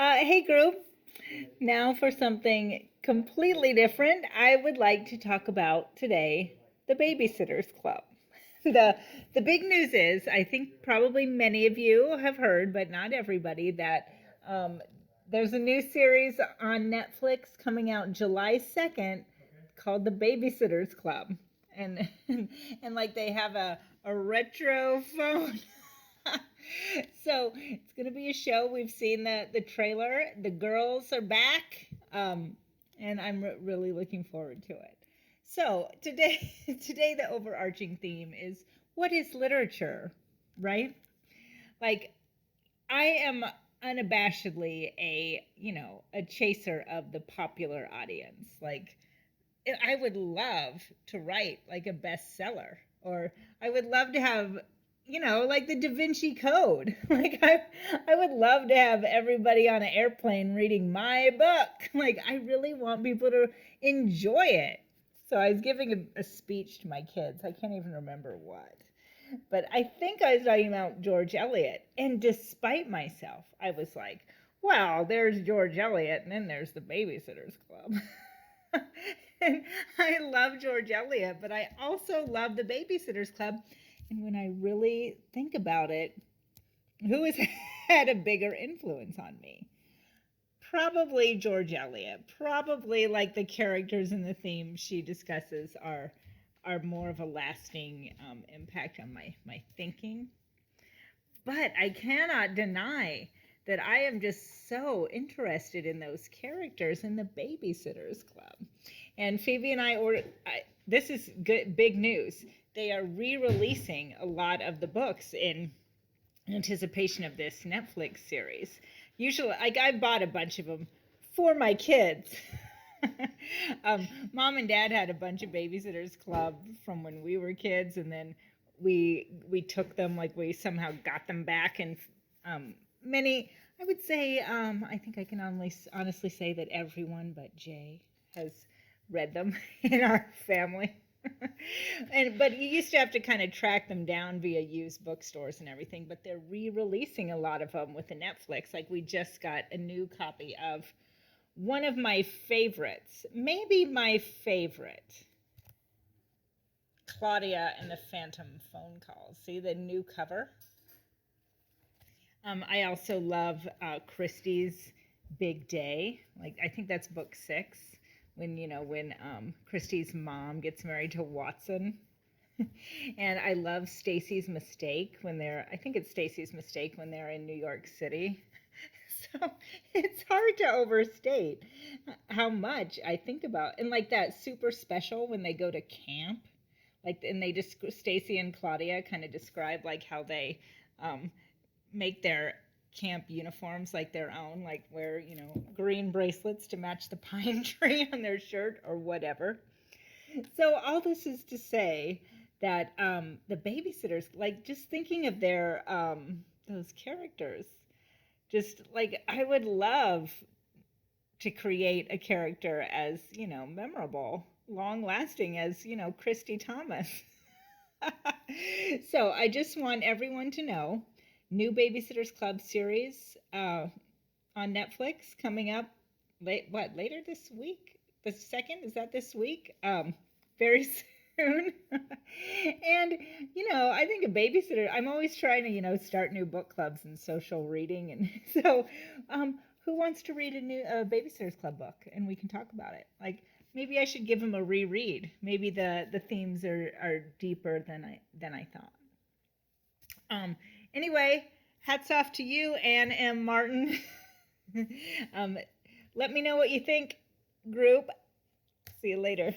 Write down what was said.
Hey group, now for something completely different, I would like to talk about today the Babysitters Club. The the big news is, I think probably many of you have heard, but not everybody, that um, there's a new series on Netflix coming out July 2nd called The Babysitters Club. And and like they have a retro phone. So it's gonna be a show. We've seen the trailer. The girls are back, and I'm really looking forward to it. So today, today the overarching theme is what is literature, right? Like I am unabashedly a chaser of the popular audience. Like I would love to write like a bestseller, or I would love to have, like the Da Vinci Code. I would love to have everybody on an airplane reading my book. Like, I really want people to enjoy it. So I was giving a speech to my kids. I can't even remember what. But I think I was talking about George Eliot. And despite myself, I was like, well, there's George Eliot, and then there's the Babysitters Club. And I love George Eliot, but I also love the Babysitters Club. And when I really think about it, who has had a bigger influence on me? Probably George Eliot. Probably like the characters and the themes she discusses are more of a lasting impact on my thinking. But I cannot deny that I am just so interested in those characters in the Babysitters Club. And Phoebe and this is good, big news. They are re-releasing a lot of the books in anticipation of this Netflix series. Usually, like I bought a bunch of them for my kids. Mom and Dad had a bunch of Babysitters Club from when we were kids, and then we took them, like we somehow got them back, and many. I would say I think I can honestly say that everyone but Jay has read them in our family. But you used to have to kind of track them down via used bookstores and everything, but they're re-releasing a lot of them with the Netflix. Like we just got a new copy of one of my favorites, maybe my favorite, Claudia and the Phantom Phone Calls. See the new cover? I also love Christie's Big Day. Like I think that's book 6, when Christie's mom gets married to Watson. And I love Stacy's Mistake when they're, I think it's Stacy's Mistake when they're in New York City. So it's hard to overstate how much I think about, and like that super special when they go to camp, like, and they just, Stacy and Claudia kind of describe like how they um, make their camp uniforms like their own, like wear, green bracelets to match the pine tree on their shirt or whatever. So all this is to say that the babysitters, like just thinking of their those characters, just like I would love to create a character as memorable, long lasting as Christy Thomas. So I just want everyone to know, new Babysitters Club series on Netflix coming up later this week? The second, is that this week? Very soon. And I think a babysitter, I'm always trying to start new book clubs and social reading, and so who wants to read a Babysitters Club book, and we can talk about it. Like maybe I should give them a reread. Maybe the themes are deeper than I thought. um anyway, hats off to you, Anne M. Martin. um, Let me know what you think, group. See you later.